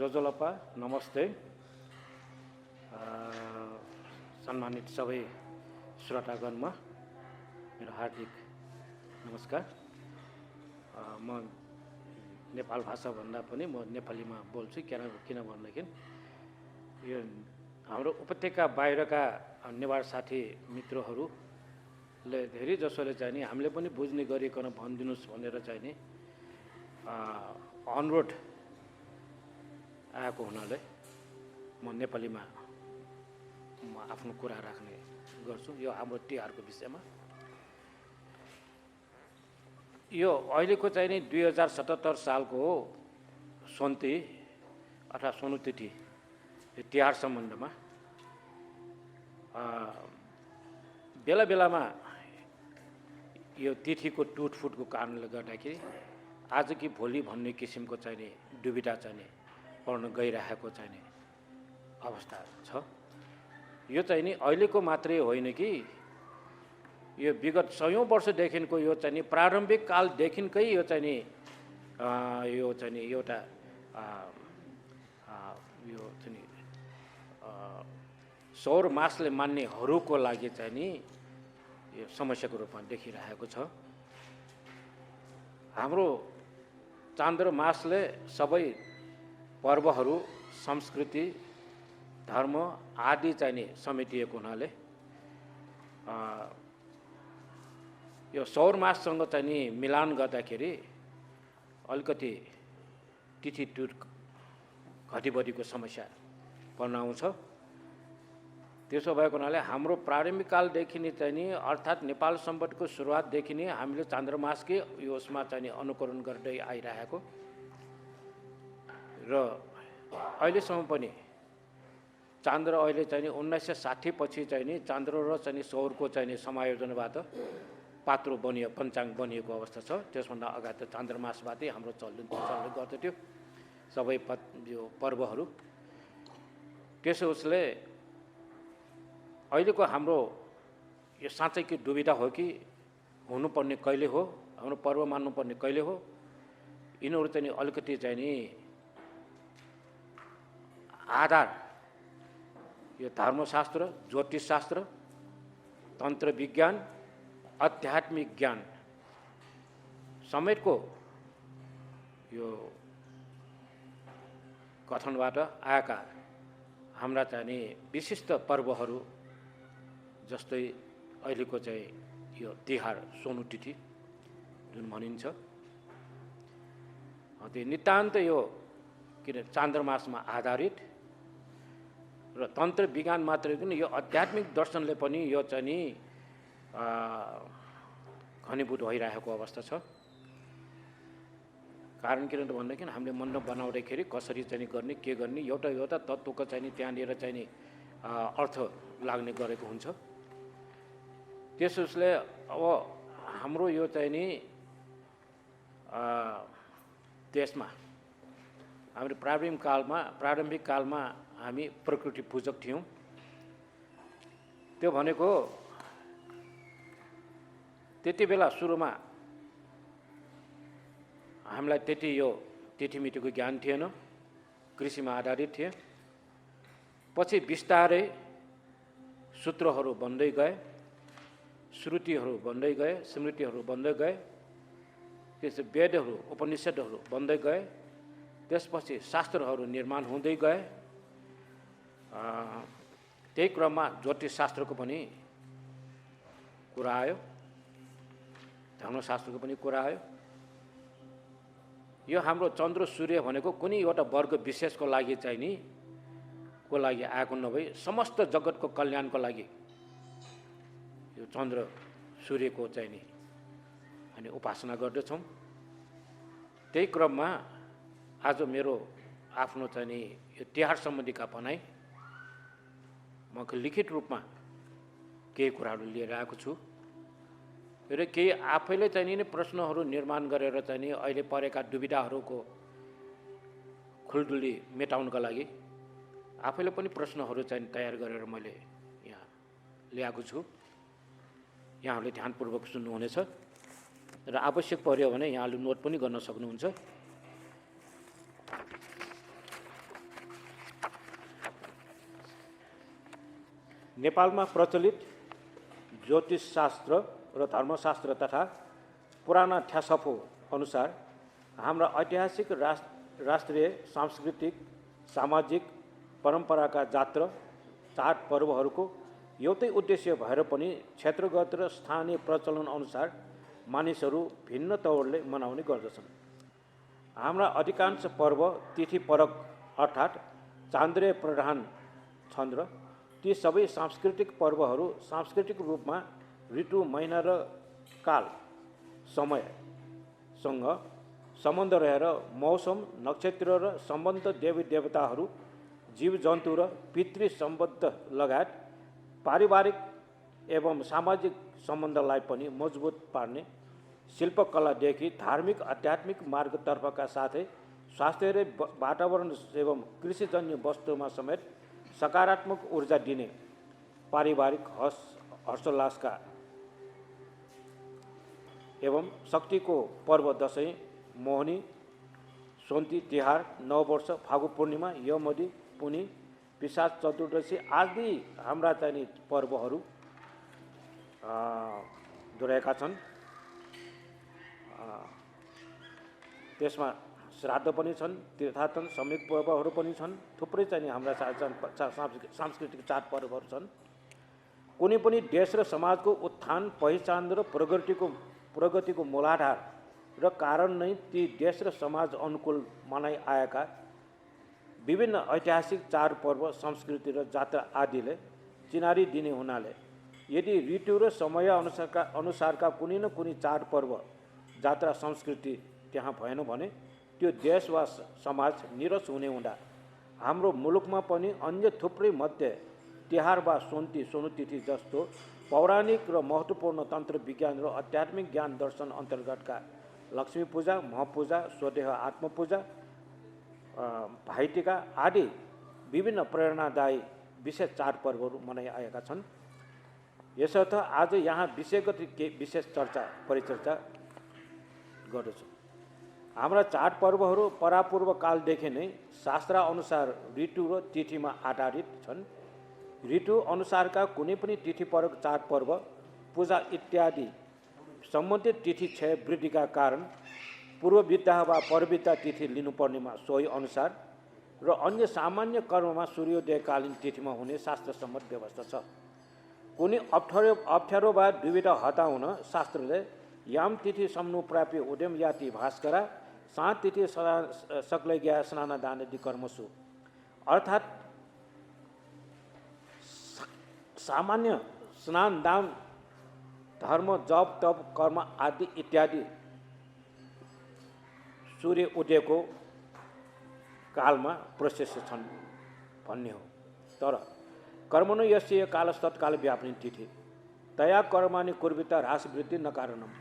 जोजोलप्पा नमस्ते। सम्मानित सबै श्रोतागणमा मेरो हार्दिक नमस्कार। म नेपाल भाषा भन्दा पनि म नेपालीमा बोल्छु किन भन्दाखेरि यो हाम्रो उपत्यका बाहिरका नेवार साथी मित्रहरूले धेरै जसोले चाहिँ नि हामीले पनि बुझ्ने गरिकन भनिदिनुस् भनेर चाहिँ नि अनुरोध आएको हुनाले म नेपालीमा आफ्नो कुरा राख्ने गर्छु। यो हाम्रो तिहारको विषयमा यो अहिलेको चाहिँ नि 2077 सालको सोन्ती अथवा सोनु तिथि तिहार सम्बन्धमा बेला बेलामा यो तिथिको टुटफुटको कारणले गर्दाखेरि आज कि भोलि भन्ने किसिमको चाहिँ नि दुविधा चाहिँ नि पर्न गइरहेको चाहिँ नि अवस्था छ। यो चाहिँ नि अहिलेको मात्रै होइन कि यो विगत 100औं वर्षदेखिको यो चाहिँ नि प्रारम्भिक कालदेखिकै यो चाहिँ नि एउटा यो चाहिँ नि सौर मासले मान्नेहरूको लागि चाहिँ नि यो समस्याको रूपमा देखिरहेको छ। हाम्रो चान्द्र मासले सबै पर्वहरू, संस्कृति, धर्म आदि चाहिँ नि समेटिएको हुनाले यो सौर माससँग चाहिँ नि मिलान गर्दाखेरि अलिकति तिथि टुट घटीबढीको समस्या पर्न आउँछ। त्यसो भएको हुनाले हाम्रो प्रारम्भिक कालदेखि नै चाहिँ नि अर्थात् नेपाल सम्बन्धको सुरुवातदेखि नै हामीले चान्द्रमासकै यसमा चाहिँ नि अनुकरण गर्दै आइरहेको र अहिलेसम्म पनि चान्द्र अहिले चाहिँ नि 1960 पछि चाहिँ नि चान्द्र र चाहिँ नि सौरको चाहिँ नि समायोजनबाट पात्रो बनियो, पञ्चाङ्ग बनिएको अवस्था छ। त्यसभन्दा अगाडि त चान्द्रमासबाटै हाम्रो चल्दै गर्थ्यो सबै यो पर्वहरू। त्यसो उसले अहिलेको हाम्रो यो साँच्चै कि दुविधा हो कि हुनुपर्ने कहिले हो, हाम्रो पर्व मान्नुपर्ने कहिले हो, यिनीहरू चाहिँ नि अलिकति चाहिँ नि आधार यो धर्मशास्त्र, ज्योतिषशास्त्र, तन्त्र विज्ञान, आध्यात्मिक ज्ञान समेतको यो कथनबाट आएका हाम्रा चाहिँ नि विशिष्ट पर्वहरू जस्तै अहिलेको चाहिँ यो तिहार सोनु तिथि जुन भनिन्छ त्यो नितान्त यो किन चान्द्रमासमा आधारित र तन्त्र विज्ञान मात्रै पनि यो आध्यात्मिक दर्शनले पनि यो चाहिँ नि घनीभूत भइरहेको अवस्था छ। कारण किन त भन्दाखेरि हामीले मण्डप बनाउँदाखेरि कसरी चाहिँ गर्ने के गर्ने एउटा तत्त्वको चाहिँ नि त्यहाँनिर चाहिँ नि अर्थ लाग्ने गरेको हुन्छ। त्यसोस्ले अब हाम्रो यो चाहिँ नि देशमा हाम्रो प्रारम्भिक कालमा हामी प्रकृति पूजक थियौँ। त्यो भनेको त्यति बेला सुरुमा हामीलाई त्यति यो तिथिमितिको ज्ञान थिएन, कृषिमा आधारित थिए। पछि बिस्तारै सूत्रहरू बन्दै गए, श्रुतिहरू बन्दै गए, स्मृतिहरू बन्दै गए, त्यसै वेदहरू, उपनिषदहरू बन्दै गए। त्यसपछि शास्त्रहरू निर्माण हुँदै गए। त्यही क्रममा ज्योतिषशास्त्रको पनि कुरा आयो, धर्मशास्त्रको पनि कुरा आयो। यो हाम्रो चन्द्र सूर्य भनेको कुनै एउटा वर्ग विशेषको लागि चाहिँ नि को लागि आएको नभई समस्त जगतको कल्याणको लागि यो चन्द्र सूर्यको चाहिँ नि हामी उपासना गर्दछौँ। त्यही क्रममा आज मेरो आफ्नो चाहिँ नि यो तिहार सम्बन्धीका भनाइ म लिखित रूपमा केही कुराहरू लिएर आएको छु र केही आफैले चाहिँ नि प्रश्नहरू निर्माण गरेर चाहिँ नि अहिले परेका दुविधाहरूको खुल्दुली मेटाउनका लागि आफैले पनि प्रश्नहरू चाहिँ तयार गरेर मैले यहाँ ल्याएको छु। यहाँहरूले ध्यानपूर्वक सुन्नुहुनेछ र आवश्यक पर्यो भने यहाँले नोट पनि गर्न सक्नुहुन्छ। नेपालमा प्रचलित ज्योतिषशास्त्र र धर्मशास्त्र तथा पुराना ठ्यासफो अनुसार हाम्रा ऐतिहासिक राष्ट्रिय सांस्कृतिक सामाजिक परम्पराका जात्रा चाड पर्वहरूको एउटै उद्देश्य भएर पनि क्षेत्रगत र स्थानीय प्रचलन अनुसार मानिसहरू भिन्न तौरले मनाउने गर्दछन्। हाम्रा अधिकांश पर्व तिथिपरक अर्थात् चान्द्रे प्रधान छन् र ती सबै सांस्कृतिक पर्वहरू सांस्कृतिक रूपमा ऋतु, महिना र काल समयसँग सम्बन्ध रहेर मौसम, नक्षत्र र सम्बन्ध देवी देवताहरू, जीवजन्तु र पितृ सम्बन्ध लगायत पारिवारिक एवं सामाजिक सम्बन्धलाई पनि मजबुत पार्ने शिल्पकलादेखि धार्मिक आध्यात्मिक मार्गतर्फका साथै स्वास्थ्य र वातावरण एवं कृषिजन्य वस्तुमा समेत सकारात्मक ऊर्जा दिने पारिवारिक हर्षोल्लासका एवं शक्तिको पर्व दसैँ, मोहनी, सोन्ती तिहार, नववर्ष, फागु पूर्णिमा, यमदी, पुनी, पिशाच चतुर्दशी आदि हाम्रा चाहिने पर्वहरू रहेका छन्। त्यसमा श्राद्ध पनि छन्, तीर्थाटन सामूहिक पर्वहरू पनि छन्, थुप्रै चाहिँ हाम्रा सांस्कृतिक चाडपर्वहरू छन्। कुनै पनि देश र समाजको उत्थान, पहिचान र प्रगतिको मूलाधार र कारण नै ती देश र समाज अनुकूल मनाइ आएका विभिन्न ऐतिहासिक चाडपर्व, संस्कृति र जात्रा आदिले चिनारी दिने हुनाले यदि ऋतु र समय अनुसारका कुनै न कुनै चाडपर्व, जात्रा, संस्कृति त्यहाँ भएन भने त्यो देश वा समाज निरस हुने हुँदा हाम्रो मुलुकमा पनि अन्य थुप्रै मध्ये तिहार वा सोनुतिथि जस्तो पौराणिक र महत्त्वपूर्ण तन्त्र विज्ञान र आध्यात्मिक ज्ञान दर्शन अन्तर्गतका लक्ष्मी पूजा, महपूजा, स्वदेह आत्मपूजा, भाइटिका आदि विभिन्न प्रेरणादायी विशेष चाडपर्वहरू मनाइआएका छन्। यसर्थ आज यहाँ विषयगत विशेष परिचर्चा गर्दछु। हाम्रा चाडपर्वहरू परापूर्व कालदेखि नै शास्त्रानुसार ऋतु र तिथिमा आधारित छन्। ऋतु अनुसारका कुनै पनि तिथिपरक चाडपर्व, पूजा इत्यादि सम्बन्धित तिथि क्षय वृद्धिका कारण पूर्वविद्या वा परविद्या तिथि लिनुपर्नेमा सोही अनुसार र अन्य सामान्य कर्ममा सूर्योदयकालीन तिथिमा हुने शास्त्रसम्मत व्यवस्था छ। कुनै अप्ठ्यारो वा दुविधा हटाउन शास्त्रले याम तिथि सम्नुप्राप्य उद्यम याति भास्करा सात तिथि सक्लैज्ञा स्नानदानेदि कर्मसु अर्थात् सामान्य स्नान, दान, धर्म, जप, तप, कर्म आदि इत्यादि सूर्य उदयको कालमा प्रशस्त छन् भन्ने हो। तर कर्मणु यस्य कालस्तत्काल व्याप्ने तिथि तया कर्माणि कुर्विता ह्रास वृद्धि नकारणम।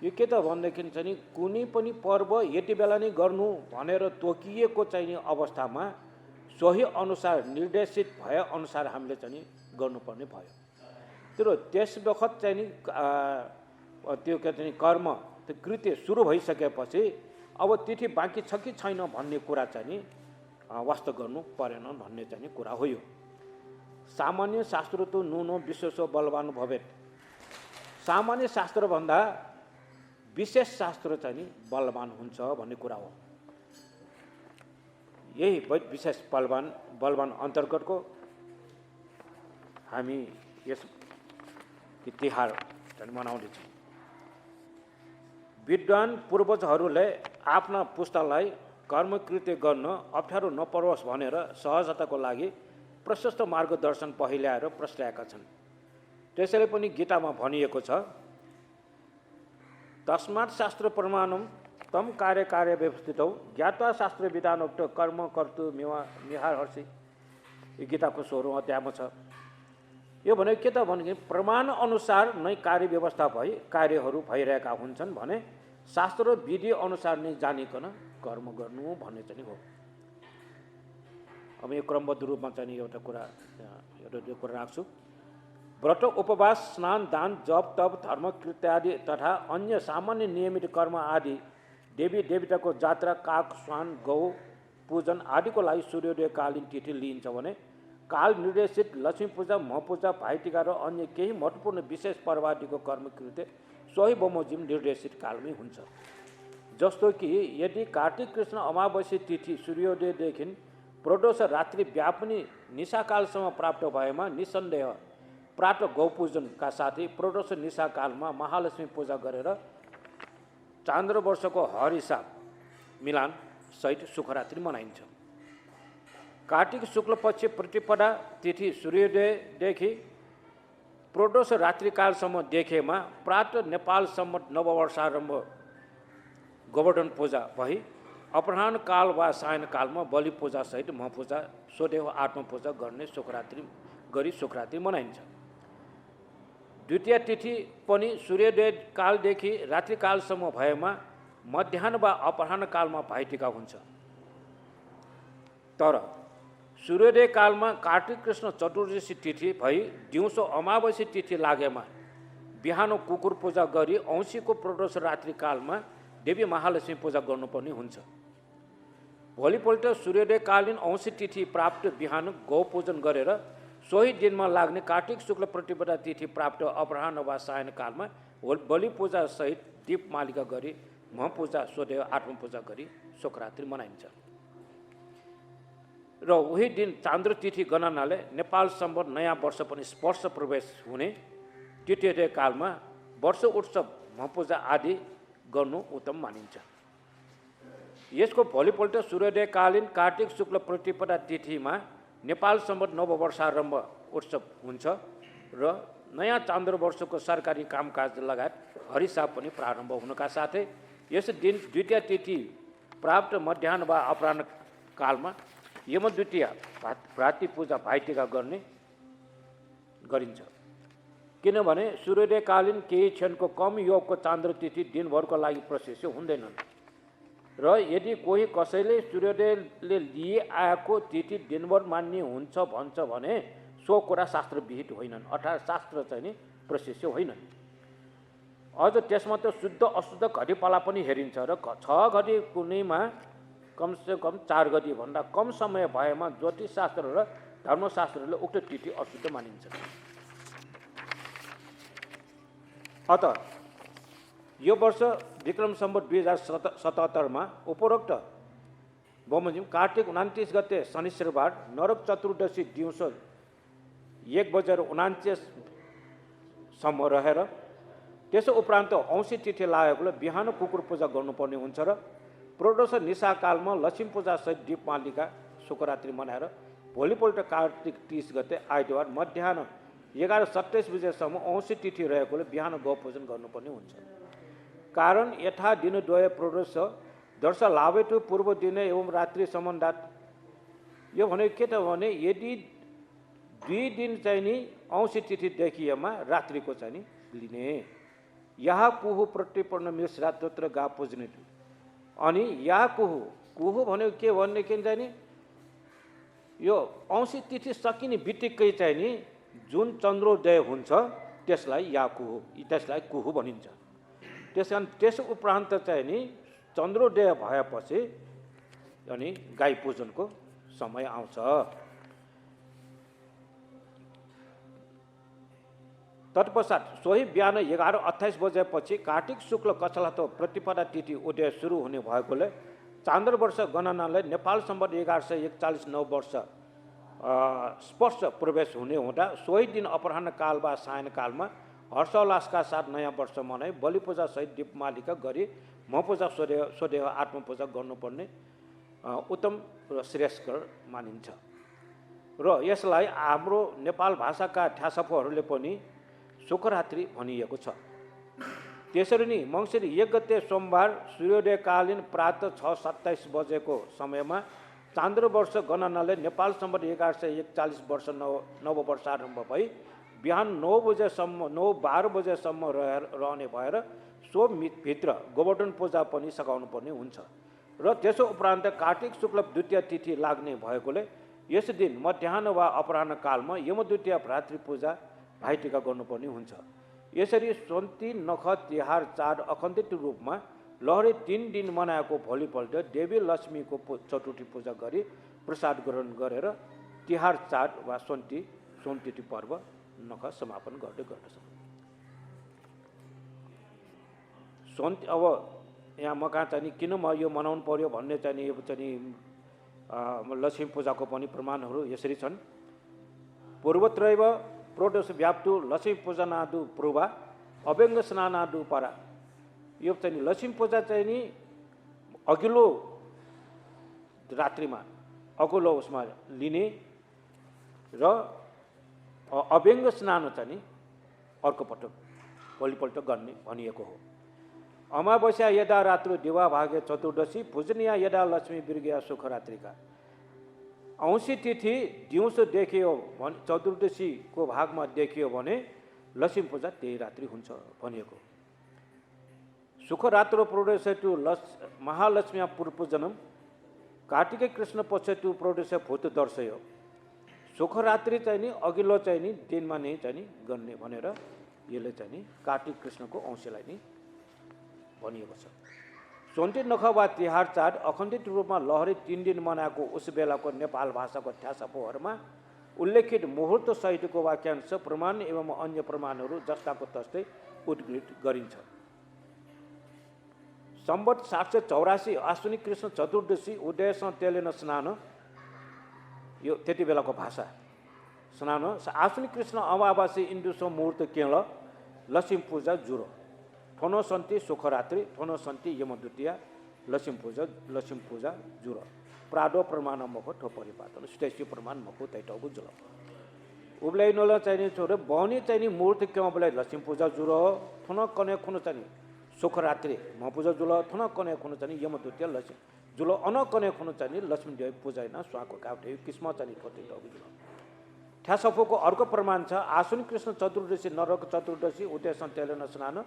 यो के त भनेदेखि चाहिँ कुनै पनि पर्व यति बेला नै गर्नु भनेर तोकिएको चाहिने अवस्थामा सोही अनुसार निर्देशित भए अनुसार हामीले चाहिँ गर्नुपर्ने भयो। तर त्यस बखत चाहिँ त्यो के चाहिँ कर्म, त्यो कृत्य सुरु भइसकेपछि अब तिथि बाँकी छ कि छैन भन्ने कुरा चाहिँ वास्तव गर्नु परेन भन्ने चाहिँ कुरा हो। यो सामान्य शास्त्र त नुनो विश्वेश्व बलवान भवेत्। सामान्य शास्त्रभन्दा विशेष शास्त्र चाहिँ बलवान हुन्छ भन्ने कुरा हो। यही विशेष बलवान अन्तर्गतको हामी यस तिहार मनाउँदैछौँ। विद्वान पूर्वजहरूले आफ्ना पुस्तालाई कर्मकृत्य गर्न अप्ठ्यारो नपरोस् भनेर सहजताको लागि प्रशस्त मार्गदर्शन पहिल्याएर प्रस्ट्याएका छन्। त्यसैले पनि गीतामा भनिएको छ, तस्मात् शास्त्र प्रमाणम तम कार्य व्यवस्थितौ ज्ञात्वा शास्त्र विधानोक्त कर्म कर्तु मिहार हर्षि। यो गीताको 16औं अध्यायमा छ। यो भने के त भने प्रमाण अनुसार नै कार्य व्यवस्था भई कार्यहरू भइरहेका हुन्छन् भने शास्त्र र विधि अनुसार नै जानिकन कर्म गर्नु भन्ने चाहिँ हो। अब यो क्रमबद्ध रूपमा चाहिँ एउटा कुरा राख्छु। व्रत, उपवास, स्नान, दान, जप, तप, धर्म कृत्यादि तथा अन्य सामान्य नियमित कर्म आदि देवी देवताको जात्रा, काग, स्वान, गौ पूजन आदिको लागि सूर्योदयकालीन तिथि लिइन्छ भने काल निर्देशित लक्ष्मी पूजा, महपूजा, भाइटिका र अन्य केही महत्त्वपूर्ण विशेष पर्वादिको कर्मकृत्य सोही बमोजिम निर्देशित कालमै हुन्छ। जस्तो कि यदि कार्तिक कृष्ण अमावस्या तिथि सूर्योदयदेखि प्रदोष रात्रि व्यापनी निशाकालसम्म प्राप्त भएमा निसन्देह प्रात गौपूजनका साथै प्रदोष निशाकालमा महालक्ष्मी पूजा गरेर चान्द्र वर्षको हर हिसाब मिलान सहित सुखरात्रि मनाइन्छ। कार्तिक शुक्ल पक्ष प्रतिपदा तिथि सूर्योदयदेखि प्रदोष रात्रिकालसम्म देखेमा प्रात नेपाल सम्मत नववर्षारम्भ गोवर्धन पूजा भई अपराह्न काल वा सायनकालमा बलि पूजा सहित महपूजा, स्वदेव आत्मपूजा गर्ने सुखरात्रि मनाइन्छ। द्वितीय तिथि पनि सूर्योदय कालदेखि रात्रिकालसम्म भएमा मध्याह्न वा अपराह्न कालमा भाइटिका हुन्छ। तर सूर्योदय कालमा कार्तिक कृष्ण चतुर्दशी तिथि भई दिउँसो अमावस्या तिथि लागेमा बिहान कुकुर पूजा गरी औँसीको प्रदोष रात्रिकालमा देवी महालक्ष्मी पूजा गर्नुपर्ने हुन्छ। भोलिपल्ट सूर्योदयकालीन औँसी तिथि प्राप्त बिहान गौ पूजन गरेर सोही दिनमा लाग्ने कार्तिक शुक्ल प्रतिपदा तिथि प्राप्त अपराह्न वा सायनकालमा बलि पूजा सहित दीप मालिका गरी महपूजा, स्वदेव आत्मपूजा गरी सुखरात्रि मनाइन्छ। र उही दिन चान्द्र तिथि गणनाले नेपाल सम्बत नयाँ वर्ष पनि स्पर्श प्रवेश हुने तृतीय कालमा वर्ष उत्सव, महपूजा आदि गर्नु उत्तम मानिन्छ। यसको भोलिपल्ट सूर्योदयकालीन कार्तिक शुक्ल प्रतिपदा तिथिमा नेपाल सम्बत नववर्षारम्भ उत्सव हुन्छ र नयाँ चान्द्र वर्षको सरकारी कामकाज लगायत हरिसाब पनि प्रारम्भ हुनका साथै यस दिन द्वितीय तिथि प्राप्त मध्याह्न वा अपराह्न कालमा यमद्वितीय भ्रातृ पूजा, भाइटिका गरिन्छ। किनभने सूर्योदयकालीन केही क्षणको कम योगको चान्द्र तिथि दिनभरको लागि प्रशस्य हुँदैनन् र यदि कोही कसैले सूर्योदयले लिए आएको तिथि दिनभर मान्ने हुन्छ भन्छ भने सो कुरा शास्त्र विहित होइनन्, अर्थात् शास्त्र चाहिँ नि प्रशस्य होइनन्। अझ त्यसमा त शुद्ध अशुद्ध घडीपाला पनि हेरिन्छ र 6 घडी कुनैमा कमसेकम 4 घडी भन्दा कम समय भएमा ज्योतिषशास्त्र र धर्मशास्त्रले उक्त तिथि अशुद्ध मानिन्छ। अत यो वर्ष विक्रम सम्वत 2077मा उपरोक्त बमोजिम कार्तिक 29 गते शनिश्चरबार नरक चतुर्दशी दिउँसो 1:49 सम्म रहेर त्यसो उपरान्त औँसी तिथि लागेकोले बिहान कुकुर पूजा गर्नुपर्ने हुन्छ र प्रदोष निशाकालमा लक्ष्मी पूजा सहित दीपमालिका सुखरात्रि मनाएर भोलिपल्ट कार्तिक 30 गते आइतबार मध्याह्न 11:27 बजेसम्म औँसी तिथि रहेकोले बिहान गौ पूजन गर्नुपर्ने हुन्छ। कारण यथा दिनद्वय प्रदोष दर्श लाभेतु पूर्व दिन एवं रात्रि सम्बन्धात। यो भने के त भने यदि 2 दिन चाहिँ नि औँसी तिथि देखिएमा रात्रिको चाहिँ नि लिने यहाँ कुहु प्रतिपन्न मिश्रा तत्र गा पूजने अनि यहाँ कुहु भनेको के भन्ने के चाहिँ नि यो औँसी तिथि सकिने बित्तिकै चाहिँ नि जुन चन्द्रोदय हुन्छ त्यसलाई कुहु भनिन्छ। त्यसकारण त्यस उपरान्त चाहिँ नि चन्द्रोदय भएपछि अनि गाई पूजनको समय आउँछ। तत्पश्चात सोही बिहान 11:28 बजेपछि कार्तिक शुक्ल कछलातो प्रतिपदा तिथि उदय सुरु हुने भएकोले चान्द्र वर्ष गणनाले नेपाल सम्वत 1141 नव वर्ष स्पर्श प्रवेश हुने हुँदा सोही दिन अपराह्न काल वा सायन कालमा हर्षोल्लासका साथ नयाँ वर्ष मनाई बलि पूजा सहित दीपमालिका गरी महपूजा, स्वदेव आत्मपूजा गर्नुपर्ने उत्तम र श्रेयस्कर मानिन्छ। र यसलाई हाम्रो नेपाल भाषाका ठ्यासफहरूले पनि सुखरात्रि भनिएको छ। त्यसरी नै मङ्सिर 1 गते सोमबार सूर्योदयकालीन प्रातः 6:27 बजेको समयमा चान्द्र वर्ष गणनाले नेपाल सम्वत 1141 वर्ष नव वर्षारम्भ भई बिहान 9:12 बजेसम्म रहने भएर सो भित्र गोवर्धन पूजा पनि सघाउनु पर्ने हुन्छ र त्यसो उपरान्त कार्तिक शुक्ल द्वितीय तिथि लाग्ने भएकोले यस दिन मध्याह्न वा अपराह्न कालमा यमद्वितीय भ्रातृ पूजा, भाइटिका गर्नुपर्ने हुन्छ। यसरी सोन्ती नख तिहार चाड अखण्डित रूपमा लहरे 3 दिन मनाएको भोलिपल्ट देवी लक्ष्मीको चतुर्थी पूजा गरी प्रसाद ग्रहण गरेर तिहार चाड वा सोनतिथि पर्व नख समापन गर्दछ। अब यहाँ म कहाँ चाहिँ किन म यो मनाउनु पर्यो भन्ने चाहिँ यो चाहिँ लक्ष्मी पूजाको पनि प्रमाणहरू यसरी छन्। पूर्वत्रैव प्रोडोस व्याप्तु लक्ष्मी पूजनादु पूर्वा अभ्यङ्ग स्नानादु परा। यो चाहिँ लक्ष्मी पूजा चाहिँ नि अघिल्लो रात्रिमा अघिल्लो उसमा लिने र अभ्यङ्ग स्नान चाहिँ नि अर्कोपल्ट भोलिपल्ट गर्ने भनिएको हो। अमावस्या यदा रात्रु दिवा भागे चतुर्दशी पूजनीय यदा लक्ष्मी बिर्गिया सुखरात्रिका। औँसी तिथि दिउँसो देखियो भने चतुर्दशीको भागमा देखियो भने लक्ष्मी पूजा त्यही रात्रि हुन्छ भनिएको। सुखरात्रो प्रोडोस टु महालक्ष्मी पूर्वपूजनम कार्तिके कृष्ण पक्ष टु प्रोडोस भूत दर्शयो। सुखरात्रि चाहिँ नि अघिल्लो चाहिँ नि दिनमा नै चाहिँ नि गर्ने भनेर यसले चाहिँ नि कार्तिक कृष्णको औँसीलाई नि भनिएको छ। सोन्ती नख वा तिहार चाड अखण्डित रूपमा लहरी 3 दिन मनाएको उस बेलाको नेपाल भाषाको ठ्यासपोहरूमा उल्लेखित मुहुर्त सहितको वाक्यांश प्रमाण एवं अन्य प्रमाणहरू जस्ताको तस्तै उद्धृत गरिन्छ। सम्वत 784 आश्विनी कृष्ण चतुर्दशी उदयसँग तेलेन स्नान, यो त्यति बेलाको भाषा स्नान। आश्विनी कृष्ण अमावासी इन्दुसो मुहुर्त केळ लक्ष्मी पूजा जुरो ठोनो सन्ति सुखरात्रि ठोनो सन्ति यमद्वितीया लक्ष्मी पूजा जुरो प्राडो प्रमाण मखो ठोपरी पातल स्टेसी प्रमाण मखो तैटौको जुल उब्लाई नोला चाहिने छोरे बहनी चाहिने मुहूर्त केमा बोले लक्ष्मी पूजा जुरो ठोनो कने खुनो चाहिने सुखरात्रि म पूजा जुल ठोनो कने खुनो चाहिने यमद्वितीया लक्ष्मी जुल अन कने खुनो चाहिने लक्ष्मी देवी पूजा हैन स्वाको काउटे किस्म चाहिने ठोटैटौको जुल ठ्यासफोको अर्को प्रमाण छ। आश्विन कृष्ण चतुर्दशी नरक चतुर्दशी उदयसन तेलन स्नान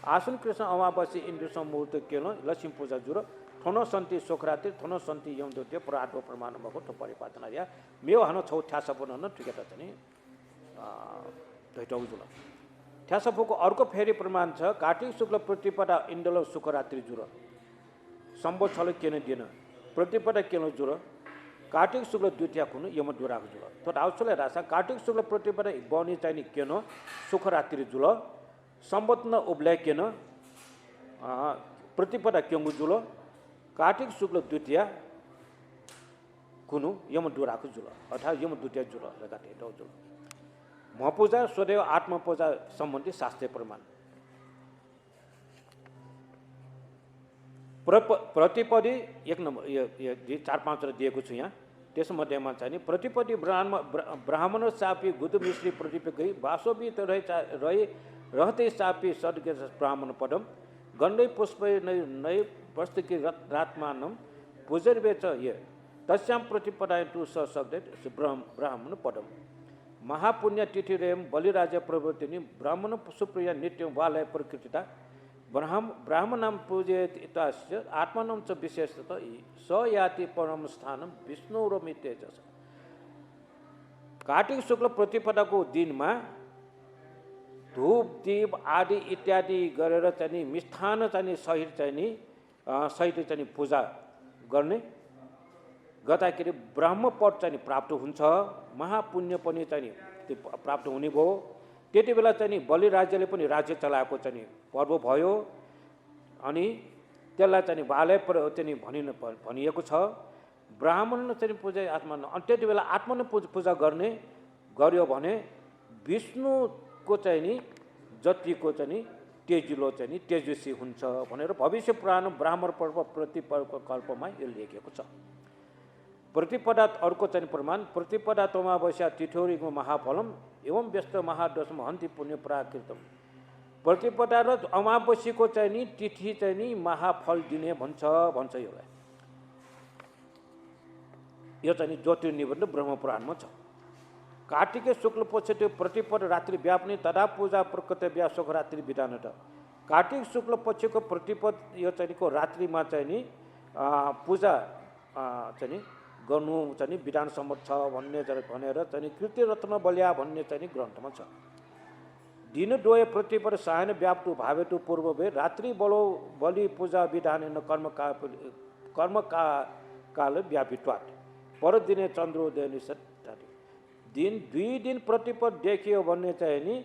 आश्विन कृष्ण अमावासी इन्द्रसम मुहूर्त केल लक्ष्मी पूजा जुरो ठोनो सन्ति सुखरात्रि ठोनो सन्ति यमद्वितीय प्राडो प्रमाण मखो ठोपरी पातना या मेव हन छौ ठ्यासफो न ठिकेटा चाहिँ दैटौ जुल। ठ्यासफोको अर्को फेरि प्रमाण छ। कार्तिक शुक्ल प्रतिपदा इन्दल सुखरात्रि जुरो सम्बो छल केन दिन प्रतिपदा केन जुरो कार्तिक शुक्ल द्वितीय खुनु यम दुराको जुल तो आउछले रासा कार्तिक शुक्ल प्रतिपदा बनी चाहिँ केन सुखरात्रि जुल सम्बत न उब्लाय केन प्रतिपदा केंगु जुल कार्तिक शुक्ल द्वितीय कुनु यम दुराको जुल अर्थात् यम द्वितीय जुल लगाते दौ जुल। महपूजा स्वदेव आत्मपूजा सम्बन्धी शास्त्रीय प्रमाण प्रतिपदी 1 नम्बर यो 4-5 दिएको छु यहाँ। त्यसमध्येमा चाहिँ प्रतिपदी ब्राह्मण चापी गुद मिश्री प्रतिपदी वासोबी रहे रहते चापी सद्गे ब्राह्मण पदम गण्डै पुष्प नै वस्तुकी रात्मानम पूजर्वे च ये तस्याम प्रतिपदाय टु सशब्द ब्राह्मण पदम महापुण्य तिथिरेम बलिराज प्रवृत्तिनि ब्राह्मण सुप्रिय नित्यं वालय प्रकृतिता ब्राह्मणं पूजयेत् इतास्य आत्मानं च विशेषतः स याति परम स्थानं विष्णुरमितेजस। कार्तिक शुक्ल प्रतिपदाको दिनमा धूप दीप आदि इत्यादि गरेर चाहिँ मिष्ठान चाहिँ सहित चाहिँ पूजा गर्ने गर्दाखेरि ब्राह्म पद चाहिँ प्राप्त हुन्छ महापुण्य पनि चाहिँ प्राप्त हुने भयो। त्यति बेला चाहिँ बलिराज्यले पनि राज्य चलाएको चाहिँ पर्व भयो अनि त्यसलाई चाहिँ बालय चाहिँ भनिएको छ। ब्राह्मण चाहिँ पूजा आत्मा अनि त्यति बेला आत्मा नै पूजा गर्ने गर्यो भने विष्णुको चाहिँ नि जतिको चाहिँ तेजिलो चाहिँ तेजस्वी हुन्छ भनेर भविष्य पुराण ब्राह्मण पर्व प्रतिकल्पमा यो लेखिएको छ। प्रतिपदा अर्को चाहिँ प्रमाण प्रतिपदा तमावस्या तिथोरीको महाफलम एवं व्यस्त महादशम हन्ति पुण्य प्राकृतम। प्रतिपदा र अमावस्याको चाहिँ नि तिथि चाहिँ नि महाफल दिने भन्छ यसलाई। यो चाहिँ ज्योतिर्निबन्ध ब्रह्मपुराणमा छ। कार्तिके शुक्ल पक्ष प्रतिपद रात्रि व्याप्ने तदा पूजा प्रकृतव्या सुखरात्रि विधानत। कार्तिक शुक्ल पक्षको प्रतिपद यो चाहिँ को रात्रिमा चाहिँ नि पूजा चाहिँ गर्नु चाहिँ विधान सम्मत छ भनेर चाहिँ कृत्य रत्न बल्या भन्ने चाहिँ ग्रन्थमा छ। दिन द्वय प्रतिपद सायन व्याप्तु भावेतु पूर्व भए रात्रि बलि पूजा विधान कर्म काल व्यापित्वात् परदिने चन्द्रोदय निषेध दिन 2 दिन प्रतिपद देखियो भन्ने चाहिँ नि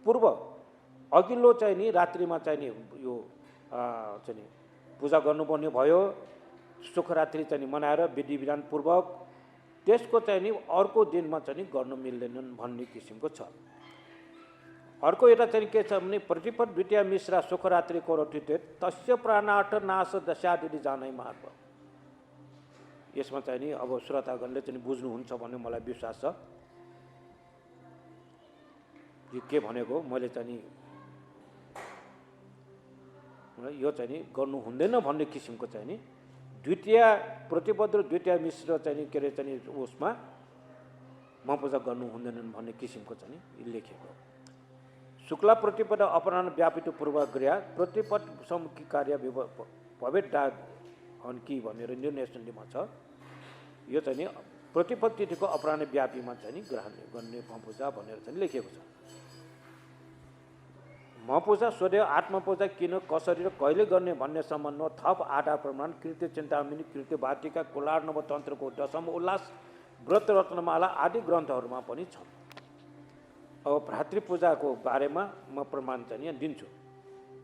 पूर्व अघिल्लो चाहिँ नि रात्रिमा चाहिँ नि यो चाहिँ नि पूजा गर्नुपर्ने भयो। सुखरात्रि चाहिँ नि मनाएर विधि विधानपूर्वक त्यसको चाहिँ नि अर्को दिनमा चाहिँ नि गर्न मिल्दैनन् भन्ने किसिमको छ। अर्को एउटा चाहिँ के छ भने प्रतिपद द्वितीय मिश्रा सुखरात्रि कोरठिते तस्य प्राणार्थ नाश दशादिति जानै मार्ग। यसमा चाहिँ नि अब श्रोतागणले चाहिँ बुझ्नुहुन्छ भन्ने मलाई विश्वास छ। यो के भनेको मैले चाहिँ नि यो चाहिँ नि गर्नु हुँदैन भन्ने किसिमको चाहिँ नि द्वितीय प्रतिपद र द्वितीय मिश्र चाहिँ नि के अरे चाहिँ नि उसमा मपूजा गर्नु हुँदैनन् भन्ने किसिमको चाहिँ नि लेखेको। शुक्ला प्रतिपद अपराह्न व्यापित पूर्वग्रह प्रतिपद सम्मुखी कार्य भवेट डा हन्की भनेर निर्णय सन्धिमा छ। यो चाहिँ नि प्रतिपद तिथिको अपराह्न व्यापीमा चाहिँ नि ग्रहण गर्ने मपूजा भनेर चाहिँ लेखेको छ। मपूजा स्वदेव आत्मपूजा किन कसरी र कहिले गर्ने भन्ने सम्बन्धमा थप आधार प्रमाण कृत्य चिन्तामणि कृत्य वाटिका कुलार्णव तन्त्रको दशम उल्लास व्रत रत्नमाला आदि ग्रन्थहरूमा पनि छ। अब भातृपूजाको बारेमा म प्रमाण चाहिँ दिन्छु।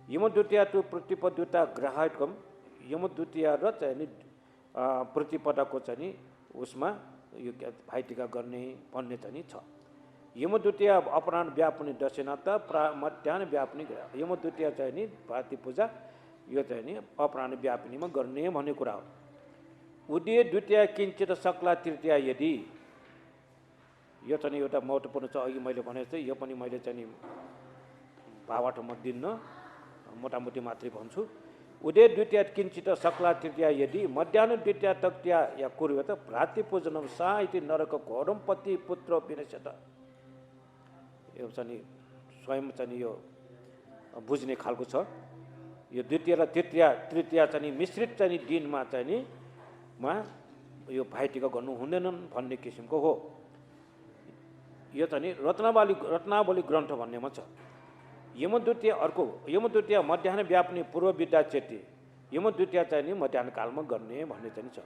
यमद्वितीय टु प्रतिपद्युता ग्राहकम यमद्वितीय र चाहिँ नि प्रतिपदाको चाहिँ नि उसमा यो भाइटिका गर्ने भन्ने चाहिँ नि छ। यमद्वितीय अपराह्न व्यापनी दक्षिणात मध्याह्न व्यापनी यमद्वितीय चाहिँ नि भातृपूजा यो चाहिँ नि अपराह्न व्यापिनीमा गर्ने भन्ने कुरा हो। उदय द्वितीय किञ्चित सक्ला तृतीय यदि यो चाहिँ एउटा महत्त्वपूर्ण छ। अघि मैले भनेको थिएँ यो पनि मैले चाहिँ नि भावार्थ म दिन्न मोटामोटी मात्रै भन्छु। उदय द्वितीय किञ्चित सक्ला तृतीय यदि मध्याह्न द्वितीय तक्त्या या कुर्वत भ्रातृपूजनम सा इति नरक घोरम पति पुत्र विनश्यत। यो चाहिँ स्वयं चाहिँ यो बुझ्ने खालको छ। यो द्वितीय र तृतीय चाहिँ मिश्रित चाहिँ दिनमा चाहिँ नि यो भाइटिका गर्नु हुँदैनन् भन्ने किसिमको हो। यो चाहिँ रत्नावली ग्रन्थ भन्नेमा छ। यमद्वितीय अर्को यमद्वितीय मध्याह्न व्याप्ने पूर्व विद्या चेती यमद्वितीय चाहिँ नि मध्याह्न कालमा गर्ने भन्ने चाहिँ छ।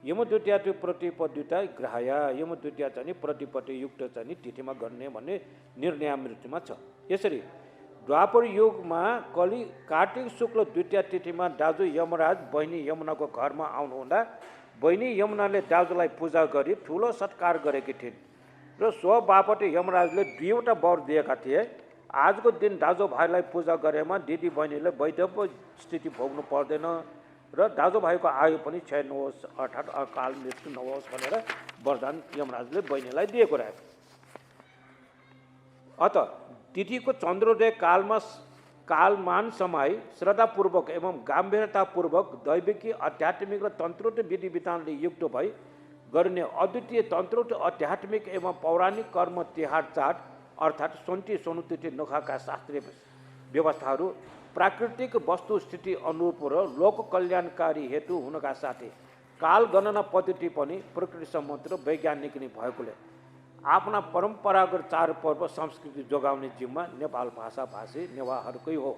यमद्वितीय त्यो प्रतिपद्युता ग्राह्य यमद्वितीय चाहिँ प्रतिपत्ति युक्त चाहिँ तिथिमा गर्ने भन्ने निर्णय मृत्युमा छ। यसरी द्वापर युगमा कलि कार्तिक शुक्ल द्वितीय तिथिमा दाजु यमराज बहिनी यमुनाको घरमा आउनुहुँदा बहिनी यमुनाले दाजुलाई पूजा गरी ठुलो सत्कार गरेकी थिइन् र सो बापत यमराजले 2वटा वर दिएका थिए। आजको दिन दाजुभाइलाई पूजा गरेमा दिदी बहिनीले वैधव्य स्थिति भोग्नु पर्दैन र दाजुभाइको आयु पनि क्षय नहोस् अर्थात् अकाल मृत्यु नहोस् भनेर वरदान यमराजले बहिनीलाई दिएको रहेछ। अत तिथिको चन्द्रोदय कालमान समय श्रद्धापूर्वक एवं गम्भीरतापूर्वक दैविकी आध्यात्मिक र तन्त्रोक्त विधि विधानले युक्त भई गर्ने अद्वितीय तन्त्रोक्त आध्यात्मिक एवं पौराणिक कर्म तिहार चाड अर्थात् सोन्ती सोनुतिथि नोखाका शास्त्रीय व्यवस्थाहरू प्राकृतिक वस्तुस्थिति अनुरूप र लोक कल्याणकारी हेतु हुनका साथै काल गणना पद्धति पनि प्रकृति सम्मत र वैज्ञानिक नै भएकोले आफ्ना परम्परागत चाडपर्व संस्कृति जोगाउने जिम्मा नेपाल भाषा भाषी नेवारहरूकै हो।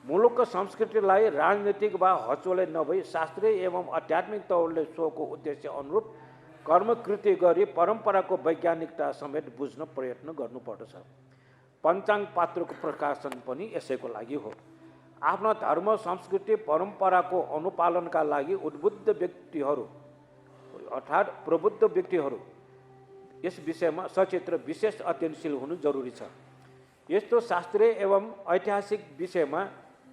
मुलुकको संस्कृतिलाई राजनीतिक वा हचोले नभई शास्त्रीय एवं आध्यात्मिक तौरले सोको उद्देश्य अनुरूप कर्मकृति गरी परम्पराको वैज्ञानिकता समेत बुझ्न प्रयत्न गर्नुपर्दछ। पञ्चाङ्ग पात्रको प्रकाशन पनि यसैको लागि हो। आफ्ना धर्म संस्कृति परम्पराको अनुपालनका लागि उद्बुद्ध व्यक्तिहरू अर्थात् प्रबुद्ध व्यक्तिहरू यस विषयमा सचेत र विशेष अध्ययनशील हुनु जरुरी छ। यस्तो शास्त्रीय एवं ऐतिहासिक विषयमा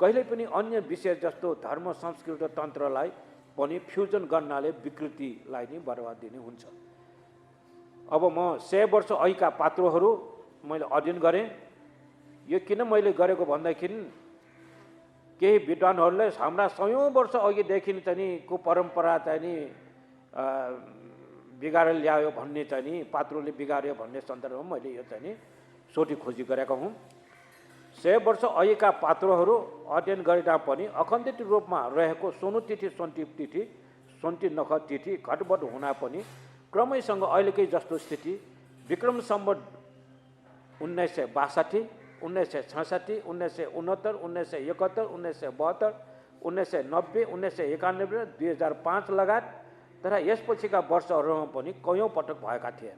कहिल्यै पनि अन्य विषय जस्तो धर्म संस्कृति र तन्त्रलाई पनि फ्युजन गर्नाले विकृतिलाई नै बर्बाद दिने हुन्छ। अब म 100 वर्ष अघिका पात्रोहरू मैले अध्ययन गरेँ। यो किन मैले गरेको भन्दाखेरि केही विद्वानहरूले हाम्रा 100औं वर्ष अघिदेखि चाहिँ नि को परम्परा चाहिँ नि बिगारेर ल्यायो भन्ने चाहिँ नि पात्रोले बिगार्यो भन्ने सन्दर्भमा मैले यो चाहिँ नि सोधी खोजी गरेको हुँ। 100 वर्ष अघिका पात्रोहरू अध्ययन गरेता पनि अखण्डित रूपमा रहेको सोनु तिथि सोन्ती नख तिथि घटबड हुना पनि क्रमैसँग अहिलेकै जस्तो स्थिति विक्रम सम्वत 1962, 1966, 1969, 1971, 1972, 1990, 1991 र 2005 लगायत तथा यसपछिका वर्षहरूमा पनि कयौं पटक भएका थिए।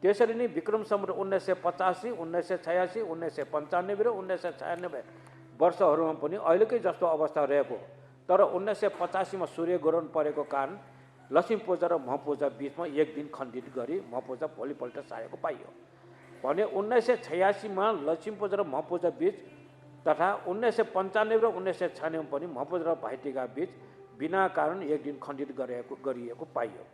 त्यसरी नै विक्रम सम्वत 1985, 1986, 1995 र 1996 वर्षहरूमा पनि अहिलेकै जस्तो अवस्था रहेको, तर 1985मा सूर्य ग्रहण परेको कारण लक्ष्मी पूजा र मह पूजा बिचमा एक दिन खण्डित गरी मह पूजा भोलिपल्ट सारेको पाइयो भने 1986मा लक्ष्मी पूजा र मह पूजा बीच तथा 1995 र 1996 पनि मह पूजा र भाइटिका बीच बिना कारण एक दिन खण्डित गरिएको पाइयो,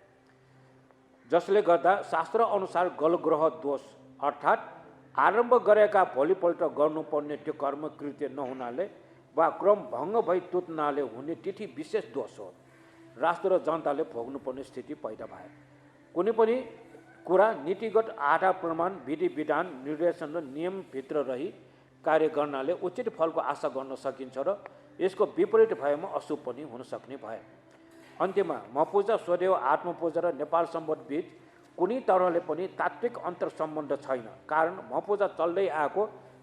जसले गर्दा शास्त्र अनुसार गलग्रह दोष अर्थात् आरम्भ गरेका भोलिपल्ट गर्नुपर्ने त्यो कर्म कृत्य नहुनाले वा क्रम भङ्ग भई तुत्नाले हुने तिथि विशेष दोष हो। राष्ट्र र जनताले भोग्नुपर्ने स्थिति पैदा भयो। कुनै पनि कुरा नीतिगत आधार प्रमाण विधि विधान निर्देशन र नियमभित्र रही कार्य गर्नाले उचित फलको आशा गर्न सकिन्छ र यसको विपरीत भएमा अशुभ पनि हुन सक्ने भयो। अन्त्यमा महपूजा स्वदेव आत्मपूजा र नेपाल सम्बन्ध बीच कुनै तरहले पनि तात्विक अन्तर सम्बन्ध छैन, कारण महपूजा चल्दै आएको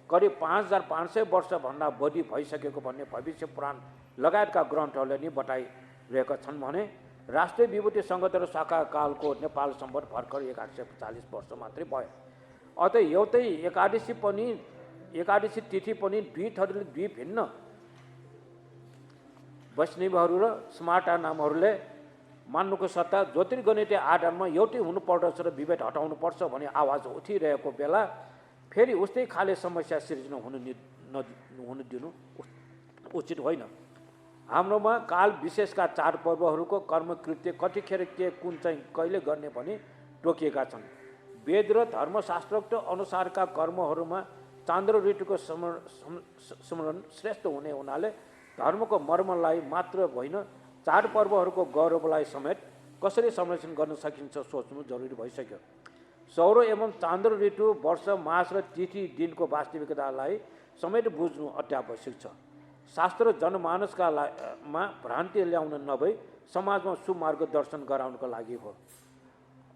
करिब 5500 वर्षभन्दा बढी भइसकेको भन्ने भविष्य पुराण लगायतका ग्रन्थहरूले नि बताइरहेका छन् भने राष्ट्रिय विभूति सङ्गत र शाखा कालको नेपाल सम्बन्ध भर्खर 1140 वर्ष मात्रै भयो। अत एउटै एकादशी तिथि पनि दुई थरीले दुई भिन्न वैष्णवहरू र स्मार्टा नामहरूले मान्नुको सट्टा ज्योतिर्गणितीय आधारमा एउटै हुनुपर्दछ र विभेद हटाउनुपर्छ भन्ने आवाज उठिरहेको बेला फेरि उस्तै खाले समस्या सिर्जना हुनु दिनु उचित होइन। हाम्रोमा काल विशेषका चाडपर्वहरूको कर्मकृत्य कतिखेर के कुन चाहिँ कहिले गर्ने भनी तोकिएका छन्। वेद र धर्मशास्त्रोक्त अनुसारका कर्महरूमा चान्द्र ऋतुको स्मरण श्रेष्ठ हुने हुनाले धर्मको मर्मलाई मात्र होइन चाडपर्वहरूको गौरवलाई समेत कसरी संरक्षण गर्न सकिन्छ सोच्नु जरुरी भइसक्यो। सौर एवं चान्द्र ऋतु वर्ष मास र तिथि दिनको वास्तविकतालाई समेत बुझ्नु अत्यावश्यक छ। शास्त्र जनमानसका मा भ्रान्ति ल्याउन नभई समाजमा सुमार्गदर्शन गराउनको लागि हो।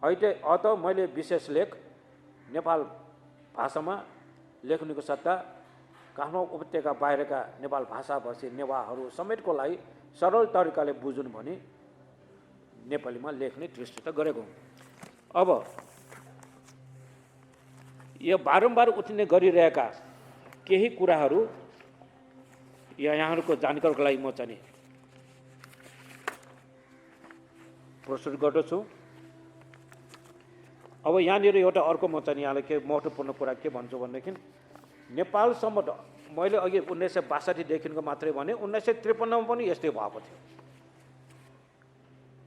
अत मैले विशेष लेख नेपाल भाषामा लेख्नुको सट्टा काठमाडौँ उपत्यका बाहिरका नेपाल भाषाभाषी नेवारहरू समेतको लागि सरल तरिकाले बुझुन् भनी नेपालीमा लेख्ने दृष्टता गरेको हुँ। अब यो बारम्बार उठ्ने गरिरहेका केही कुराहरू यहाँहरूको जानकारीको लागि म चाहिँ प्रस्तुत गर्दछु। अब यहाँनिर एउटा अर्को म चाहिँ यहाँलाई के महत्त्वपूर्ण कुरा के भन्छु भनेदेखि नेपालसम्म मैले अघि 1962देखिको मात्रै भने 1953मा पनि यस्तै भएको थियो।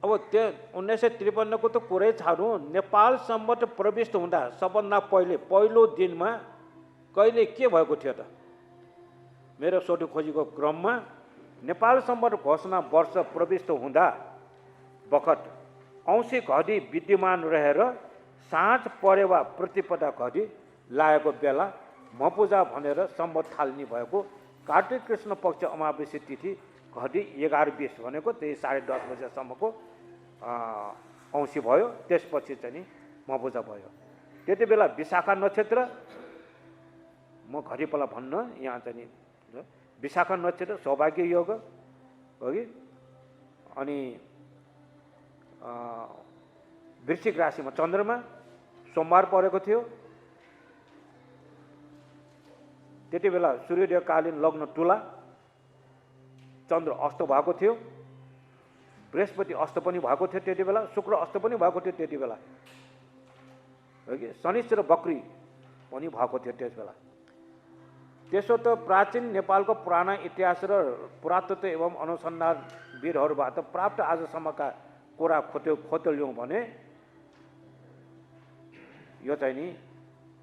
अब त्यो 1953को त कुरै छाडौँ, नेपालसम्म प्रविष्ट हुँदा सबभन्दा पहिलो दिनमा कहिले के भएको थियो त? मेरो सोधो खोजीको क्रममा नेपालसम्म घोषणा वर्ष प्रविष्ट हुँदा बखत औँसी घडी विद्यमान रहेर साँझ परे वा प्रतिपदा घडी लागेको बेला महपूजा भनेर सम्बत थाल्ने भएको कार्तिक कृष्ण पक्ष अमावस्या तिथि घडी 11:20 भनेको त्यही 10:30 बजेसम्मको औँसी भयो। त्यसपछि चाहिँ महपूजा भयो। त्यति बेला विशाखा नक्षत्र, म घडीपला भन्न यहाँ चाहिँ विशाखा नक्षत्र सौभाग्य योग हो कि, अनि वृश्चिक राशिमा चन्द्रमा सोमबार परेको थियो। त्यति बेला सूर्योदयकालीन लग्न तुला, चन्द्र अस्त भएको थियो, बृहस्पति अस्त पनि भएको थियो त्यति बेला, शुक्र अस्त पनि भएको थियो त्यति बेला हो कि, शनिश्चर बक्री पनि भएको थियो त्यस बेला। त्यसो त प्राचीन नेपालको पुराना इतिहास र पुरातत्व एवं अनुसन्धानविदहरूबाट प्राप्त आजसम्मका कुरा खोतल्यौँ भने यो चाहिँ नि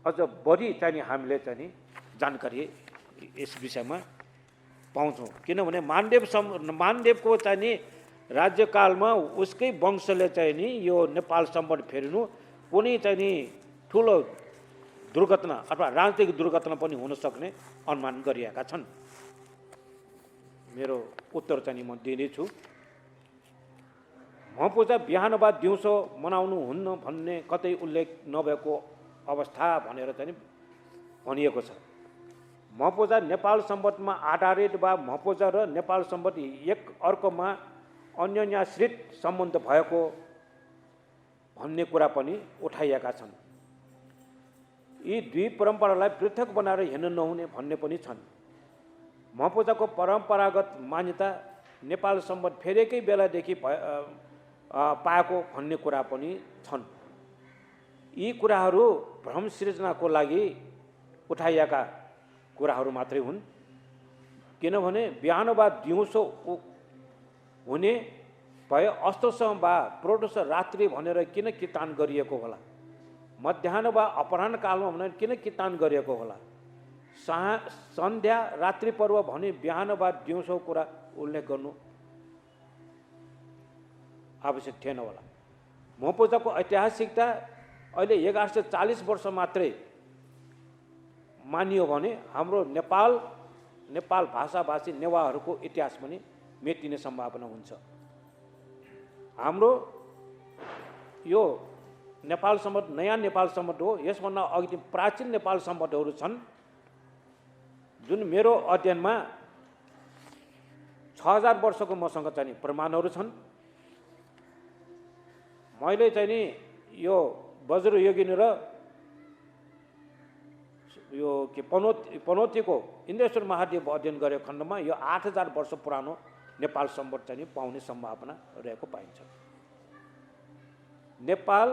अझ बढी चाहिँ नि हामीले चाहिँ नि जानकारी यस विषयमा पाउँछौँ। किनभने मानदेवको चाहिँ नि राज्यकालमा उसकै वंशले चाहिँ नि यो नेपाल सम्बन्ध फेरिनु कुनै चाहिँ नि ठुलो दुर्घटना अथवा राजनीतिक दुर्घटना पनि हुन सक्ने अनुमान गरिएका छन्। मेरो उत्तर चाहिँ म दिनेछु। महपूजा बिहान वा दिउँसो मनाउनु हुन्न भन्ने कतै उल्लेख नभएको अवस्था भनेर चाहिँ भनिएको छ। महपूजा नेपाल सम्बन्धमा आधारित वा महपूजा र नेपाल सम्बन्ध एक अर्कोमा अन्योन्याश्रित सम्बन्ध भएको भन्ने कुरा पनि उठाइएका छन्। यी दुई परम्परालाई पृथक बनाएर हेर्न नहुने भन्ने पनि छन्। मपूजाको परम्परागत मान्यता नेपाल सम्बन्ध फेरेकै बेलादेखि पाएको भन्ने कुरा पनि छन्। यी कुराहरू भ्रम सृजनाको लागि उठाइएका कुराहरू मात्रै हुन्, किनभने बिहान वा दिउँसो हुने भए अस्तसम्म वा प्रोडोस रात्रि भनेर किन कितान गरिएको होला? मध्याह्न वा अपराह्न कालमा भनेर किन कितान गरिएको होला? सन्ध्या रात्रि पर्व भने बिहान वा दिउँसो कुरा उल्लेख गर्नु आवश्यक थिएन होला। मपूजाको ऐतिहासिकता अहिले 1140 वर्ष मात्रै मानियो भने हाम्रो नेपाल भाषाभाषी नेवारहरूको इतिहास पनि मेटिने सम्भावना हुन्छ। हाम्रो यो नेपाल सम्बन्ध नयाँ नेपाल सम्बन्ध हो। यसभन्दा अघि प्राचीन नेपाल सम्बन्धहरू छन् जुन मेरो अध्ययनमा 6000 वर्षको मसँग चाहिँ प्रमाणहरू छन्। मैले चाहिँ नि यो वज्रयोगिनी र यो के पनौतीको इन्द्रेश्वर महादेव अध्ययन गरेको खण्डमा यो 8000 वर्ष पुरानो नेपाल सम्बन्ध चाहिँ पाउने सम्भावना रहेको पाइन्छ। नेपाल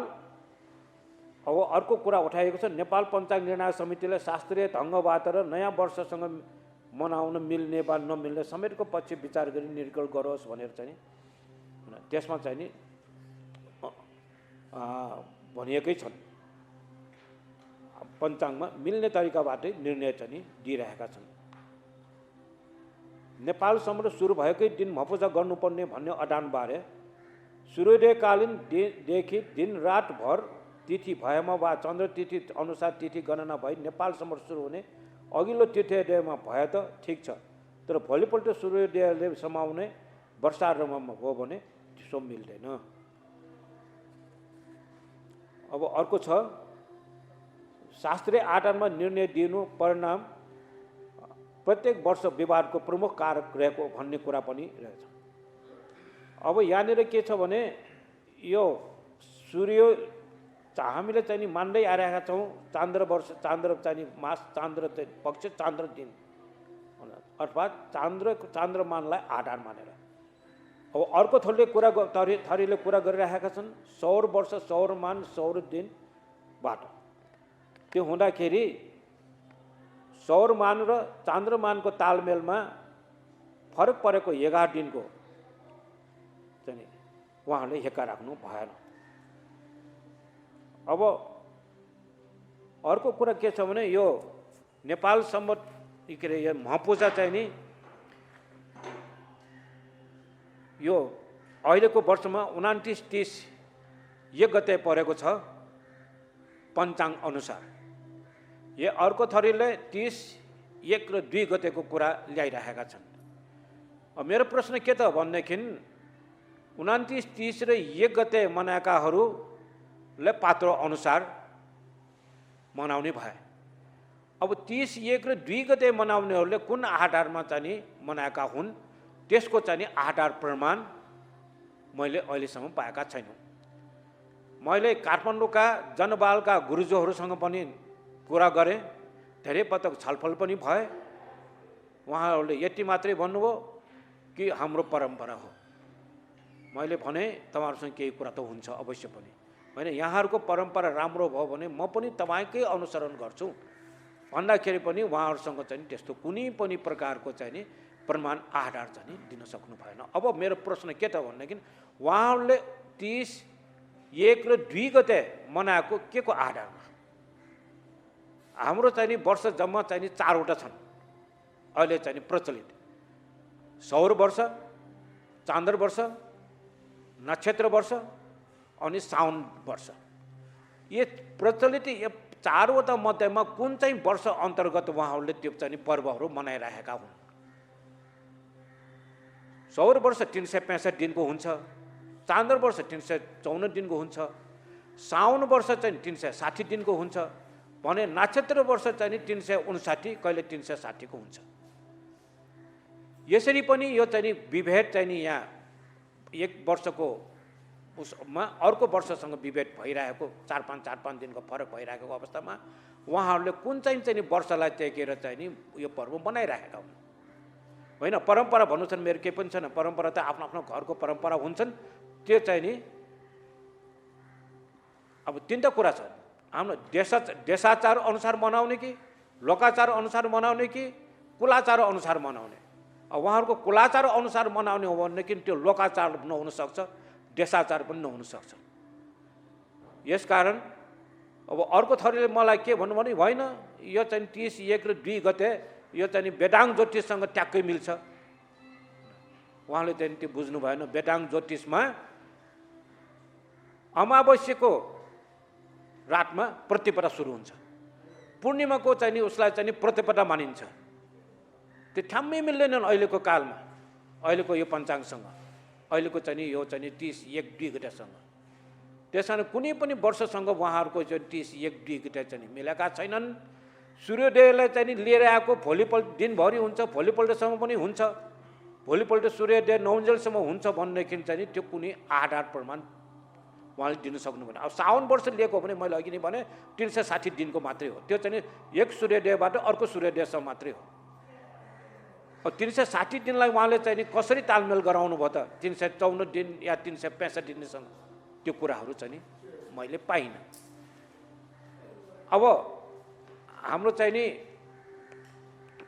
अब अर्को कुरा उठाइएको छ, नेपाल पञ्चाङ्ग निर्णय समितिले शास्त्रीय ढङ्गबाट र नयाँ वर्षसँग मनाउन मिल्ने वा नमिल्ने समेतको पक्ष विचार गरी निर्गल गरोस् भनेर चाहिँ त्यसमा चाहिँ नि भनिएकै छन्। पञ्चाङ्गमा मिल्ने तरिकाबाटै निर्णय चाहिँ दिइरहेका छन्। नेपालसम्म सुरु भएकै दिन मपूजा गर्नुपर्ने भन्ने अडानबारे सूर्योदयकालीन देखि दिन रात भर तिथि भएमा वा चन्द्र तिथि अनुसार तिथि गणना भई नेपालसम्म सुरु हुने अघिल्लो तीर्थोदयमा भए त ठिक छ, तर भोलिपल्ट सूर्योदयले समाउने वर्षारम्भमा हो भने त्यसो मिल्दैन। अब अर्को छ, शास्त्रीय आधारमा निर्णय दिनु परिणाम प्रत्येक वर्ष विवादको प्रमुख कारक रहेको भन्ने कुरा पनि रहेछ। अब यहाँनिर के छ भने यो सूर्य हामीले चाहिँ नि मान्दै आइरहेका छौँ चान्द्र वर्ष, चान्द्र चाहिँ मास, चान्द्र पक्ष, चान्द्र दिन अर्थात् चान्द्रमानलाई आधार मानेर। अब अर्को थरीले कुरा गरिरहेका छन् सौर वर्ष, सौरमान, सौर दिनबाट। त्यो हुँदाखेरि सौरमान र चान्द्रमानको तालमेलमा फरक परेको 11 दिनको चाहिँ उहाँहरूले हेक्का राख्नु भएन। अब अर्को कुरा के छ भने यो नेपाल सम्बन्ध के अरे यो मपूजा चाहिँ नि यो अहिलेको वर्षमा 29-30 एक गते परेको छ पञ्चाङ्ग अनुसार। यो अर्को थरीले 30, 1 र 2 गतेको कुरा ल्याइरहेका छन्। अब मेरो प्रश्न के त भनेदेखि 29, 30 र 1 गते मनाएकाहरूले पात्र अनुसार मनाउने भए। अब 30, 1 र 2 गते मनाउनेहरूले कुन आधारमा चाहिँ मनाएका हुन् त्यसको चाहिँ आधार प्रमाण मैले अहिलेसम्म पाएका छैनौँ। मैले काठमाडौँका जनबालका गुरुजोहरूसँग पनि कुरा गरेँ, धेरै पटक छलफल पनि भए। उहाँहरूले यति मात्रै भन्नुभयो कि हाम्रो परम्परा हो। मैले भने तपाईँहरूसँग केही कुरा त हुन्छ अवश्य पनि, होइन यहाँहरूको परम्परा राम्रो भयो भने म पनि तपाईँकै अनुसरण गर्छु भन्दाखेरि पनि उहाँहरूसँग चाहिँ त्यस्तो कुनै पनि प्रकारको चाहिँ नि प्रमाण आधार चाहिँ दिन सक्नु भएन। अब मेरो प्रश्न के त भनेदेखि उहाँहरूले 30, 1 र 2 गते मनाएको के को आधारमा? हाम्रो चाहिँ नि वर्ष जम्मा चाहिँ नि 4 वटा छन् अहिले चाहिँ नि प्रचलित। सौर वर्ष, चान्द्र वर्ष, नक्षत्र वर्ष अनि साउन वर्ष। यो प्रचलित यो 4 वटा मध्येमा कुन चाहिँ वर्ष अन्तर्गत उहाँहरूले त्यो चाहिँ पर्वहरू मनाइरहेका हुन्? सौर वर्ष 365 दिनको हुन्छ, चान्द्र वर्ष 354 दिनको हुन्छ, साउन वर्ष चाहिँ 360 दिनको हुन्छ भने नक्षत्र वर्ष चाहिँ 359 कहिले 360 को हुन्छ। यसरी पनि यो चाहिँ विभेद चाहिँ यहाँ एक वर्षको उसमा अर्को वर्षसँग विभेद भइरहेको 4-5 दिनको फरक भइरहेको अवस्थामा उहाँहरूले कुन चाहिँ नि वर्षलाई टेकेर चाहिँ नि यो पर्व मनाइराखेका हुन्। होइन परम्परा भन्नु छन् मेरो केही पनि छैन, परम्परा त आफ्नो आफ्नो घरको परम्परा हुन्छन्। त्यो चाहिँ नि अब तिनवटा कुरा छ, हाम्रो देशाचार अनुसार मनाउने कि लोकाचार अनुसार मनाउने कि कुलाचार अनुसार मनाउने। अब उहाँहरूको कुलाचार अनुसार मनाउने हो भनेदेखि त्यो लोकाचार नहुन सक्छ, देशाचार पनि नहुन सक्छ। यसकारण अब अर्को थरीले मलाई के भन्नु भने होइन यो चाहिँ 30, 1 र 2 गते यो चाहिँ बेदाङ ज्योतिषसँग ट्याक्कै मिल्छ। उहाँले चाहिँ त्यो बुझ्नु भएन। बेदाङ ज्योतिषमा अमावस्याको रातमा प्रतिपदा सुरु हुन्छ, पूर्णिमाको चाहिँ नि उसलाई चाहिँ प्रतिपदा मानिन्छ। त्यो ठ्याम्मै मिल्दैनन् अहिलेको कालमा, अहिलेको यो पञ्चाङ्गसँग, अहिलेको चाहिँ नि यो चाहिँ नि 30, 1, 2 गतेसँग। त्यस कारण कुनै पनि वर्षसँग उहाँहरूको चाहिँ 30, 1, 2 गते चाहिँ मिलेका छैनन्। सूर्योदयलाई चाहिँ नि लिएर आएको भोलिपल्ट दिनभरि हुन्छ, भोलिपल्टसम्म पनि हुन्छ, भोलिपल्ट सूर्योदय नौन्जेलसम्म हुन्छ भनेदेखि चाहिँ नि त्यो कुनै आधार प्रमाण उहाँले दिन सक्नुभएन। अब साउन वर्ष लिएको हो भने मैले अघि नै भने 360 दिनको मात्रै हो। त्यो चाहिँ नि एक सूर्योदयबाट अर्को सूर्योदयसम्म मात्रै हो। अब 360 दिनलाई उहाँले चाहिँ नि कसरी तालमेल गराउनु भयो त 354 दिन या 365 दिनसँग, त्यो कुराहरू चाहिँ नि मैले पाइनँ। अब हाम्रो चाहिँ नि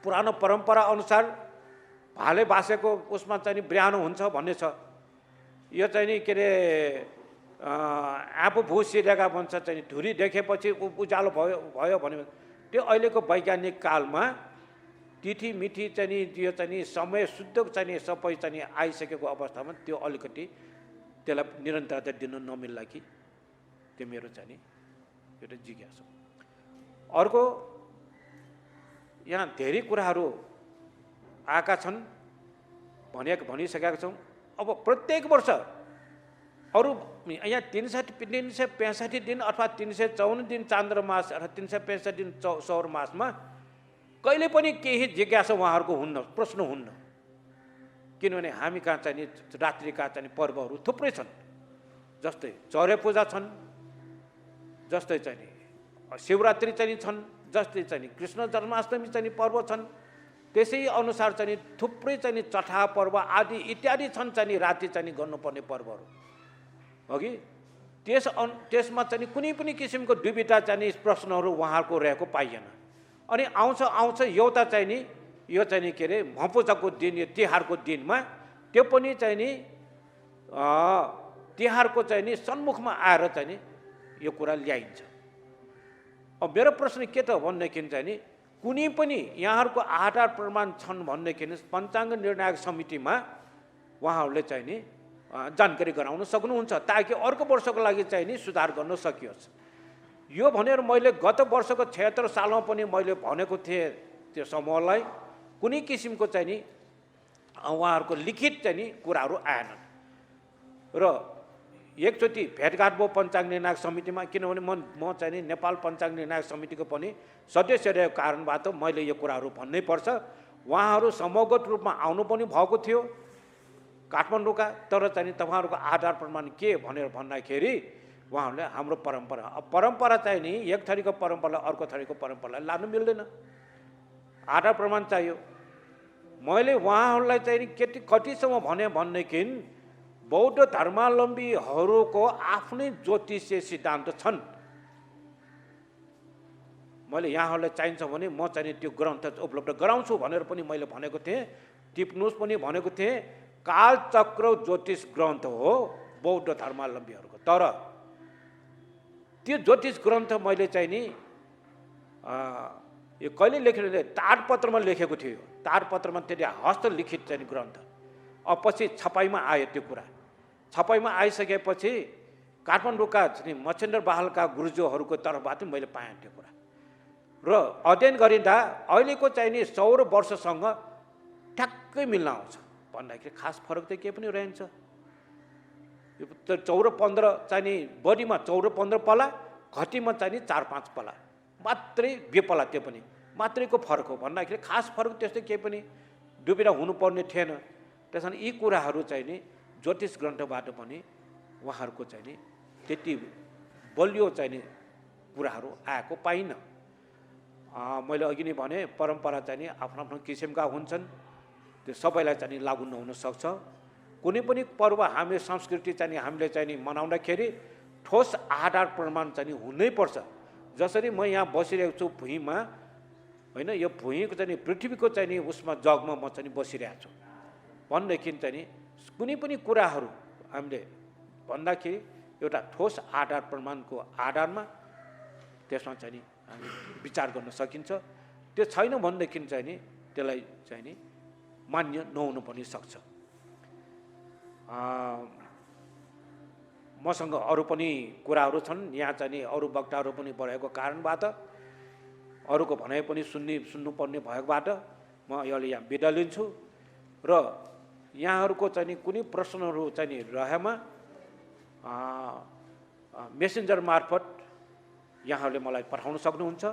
पुरानो परम्परा अनुसार भाले बासेको उसमा चाहिँ नि बिहान हुन्छ भन्ने छ। यो चाहिँ नि के अरे आफू भुसिरहेका भन्छ चाहिँ धुरी देखेपछि उज्यालो भयो भने त्यो अहिलेको वैज्ञानिक कालमा तिथि मिथि चाहिँ नि यो चाहिँ नि समय शुद्ध चाहिँ नि सबै चाहिँ नि आइसकेको अवस्थामा त्यो अलिकति त्यसलाई निरन्तरता दिन नमिल्ला कि त्यो मेरो चाहिँ नि एउटा जिज्ञासा। अर्को यहाँ धेरै कुराहरू आएका छन्, भनिसकेका छौँ। अब प्रत्येक वर्ष अरू यहाँ 365 दिन अथवा 354 दिन चान्द्रमास अथवा 365 दिन सौर मासमा कहिले पनि केही जिज्ञासा उहाँहरूको हुन्न, प्रश्न हुन्न। किनभने हामी कहाँ चाहिँ नि रात्रिका चाहिँ पर्वहरू थुप्रै छन्, जस्तै चौरे पूजा छन्, जस्तै चाहिँ नि शिवरात्रि चाहिँ छन्, जस्तै चाहिँ नि कृष्ण जन्माष्टमी चाहिँ पर्व छन्। त्यसै अनुसार चाहिँ थुप्रै चाहिँ चठा पर्व आदि इत्यादि छन् चाहिँ राति चाहिँ गर्नुपर्ने पर्वहरू अघि। त्यसमा चाहिँ कुनै पनि किसिमको दुविधा चाहिँ प्रश्नहरू उहाँहरूको रहेको पाइएन। अनि आउँछ एउटा चाहिँ नि यो चाहिँ नि के अरे भपूजाको दिन, यो तिहारको दिनमा त्यो पनि चाहिँ नि तिहारको चाहिँ नि सन्मुखमा आएर चाहिँ नि यो कुरा ल्याइन्छ। अब मेरो प्रश्न के त भन्नेदेखि चाहिँ नि कुनै पनि यहाँहरूको आधार प्रमाण छन् भन्नेदेखि पञ्चाङ्ग निर्णायक समितिमा उहाँहरूले चाहिँ नि जानकारी गराउन सक्नुहुन्छ ताकि अर्को वर्षको लागि चाहिँ नि सुधार गर्न सकियोस्। यो भनेर मैले गत वर्षको 76 सालमा पनि मैले भनेको थिएँ त्यो समूहलाई, कुनै किसिमको चाहिँ नि उहाँहरूको लिखित चाहिँ नि कुराहरू आएनन्। र एकचोटि भेटघाट भयो पञ्चाङ्ग निर्णायक समितिमा, किनभने म चाहिँ नि नेपाल पञ्चाङ्ग निर्णायक समितिको पनि सदस्य रहेको कारणबाट मैले यो कुराहरू भन्नै पर्छ। उहाँहरू समूहगत रूपमा आउनु पनि भएको थियो काठमाडौँका, तर चाहिँ तपाईँहरूको आधार प्रमाण के भनेर भन्दाखेरि उहाँहरूले हाम्रो परम्परा चाहिँ नि एक थरीको परम्परालाई अर्को थरीको परम्परालाई लानु मिल्दैन, आधार प्रमाण चाहियो। मैले उहाँहरूलाई चाहिँ नि कतिसम्म भनेदेखि बौद्ध धर्मावलम्बीहरूको आफ्नै ज्योतिषीय सिद्धान्त छन्। मैले यहाँहरूलाई चाहिन्छ भने म चाहिँ त्यो ग्रन्थ उपलब्ध गराउँछु भनेर पनि मैले भनेको थिएँ, टिप्नुहोस् पनि भनेको थिएँ। कालचक्र ज्योतिष ग्रन्थ हो बौद्ध धर्मावलम्बीहरूको। तर त्यो ज्योतिष ग्रन्थ मैले चाहिँ नि यो कहिले लेखेर ताडपत्रमा लेखेको थियो, ताडपत्रमा त्यति हस्तलिखित चाहिँ ग्रन्थ। अब पछि छपाईमा आयो त्यो कुरा, छपाईमा आइसकेपछि काठमाडौँका मच्छेन्द्र बहालका गुरुजूहरूको तर्फबाट मैले पाएँ त्यो कुरा। र अध्ययन गरिँदा अहिलेको चाहिँ नि सौर वर्षसँग ठ्याक्कै मिल्न आउँछ भन्दाखेरि खास फरक त केही पनि रहन्छ। यो 14-15 चाहिँ नि बढीमा 14-15 पला, घटीमा चाहिँ नि 4-5 पला मात्रै बेपला, त्यो पनि मात्रैको फरक हो भन्दाखेरि खास फरक त्यस्तै केही पनि डुबेर हुनुपर्ने थिएन। त्यस कारण यी कुराहरू चाहिँ नि ज्योतिष ग्रन्थबाट पनि उहाँहरूको चाहिँ नि त्यति बलियो चाहिँ नि कुराहरू आएको पाइनँ। मैले अघि नै भने परम्परा चाहिँ नि आफ्नो आफ्नो किसिमका हुन्छन्, त्यो सबैलाई चाहिँ नि लागु नहुन सक्छ। कुनै पनि पर्व हामीले संस्कृति चाहिँ नि हामीले चाहिँ नि मनाउँदाखेरि ठोस आधार प्रमाण चाहिँ नि हुनैपर्छ। जसरी म यहाँ बसिरहेको छु भुइँमा, होइन, यो भुइँको चाहिँ नि पृथ्वीको चाहिँ नि उसमा जगमा म चाहिँ नि बसिरहेको छु भनेदेखि चाहिँ नि कुनै पनि कुराहरू हामीले भन्दाखेरि एउटा ठोस आधार प्रमाणको आधारमा त्यसमा चाहिँ नि हामी विचार गर्न सकिन्छ। त्यो छैन भनेदेखि चाहिँ नि त्यसलाई चाहिँ नि मान्य नहुन पनि सक्छ। मसँग अरू पनि कुराहरू छन्, यहाँ चाहिँ नि अरू वक्ताहरू पनि भएको कारणबाट, अरूको भनाइ पनि सुन्नुपर्ने भएकोबाट म अहिले यहाँ बिदा लिन्छु र यहाँहरूको चाहिँ नि कुनै प्रश्नहरू चाहिँ नि रहेमा मेसेन्जर मार्फत यहाँहरूले मलाई पठाउन सक्नुहुन्छ,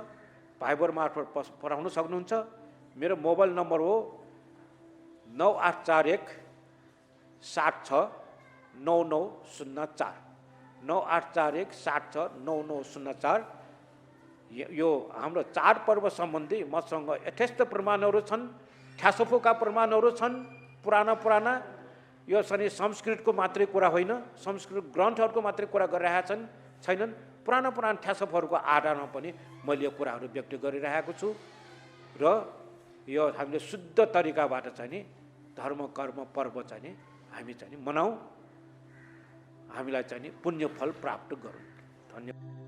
भाइबर मार्फत पठाउन सक्नुहुन्छ। मेरो मोबाइल नम्बर हो 9841 76 9904 9841 76 9904। यो हाम्रो चाडपर्व सम्बन्धी मसँग यथेष्ट प्रमाणहरू छन्, ठ्यासोफोका प्रमाणहरू छन्, पुराना यो चाहिँ संस्कृतको मात्रै कुरा होइन, संस्कृत ग्रन्थहरूको मात्रै कुरा गरिरहेका छैनन्, पुराना ठ्यासोफहरूको आधारमा पनि मैले यो कुराहरू व्यक्त गरिरहेको छु र यो हामीले शुद्ध तरिकाबाट चाहिँ नि धर्म कर्म पर्व चाहिँ नि हामी चाहिँ नि मनाऊ, हामीलाई चाहिँ नि पुण्य फल प्राप्त गरौँ। धन्यवाद।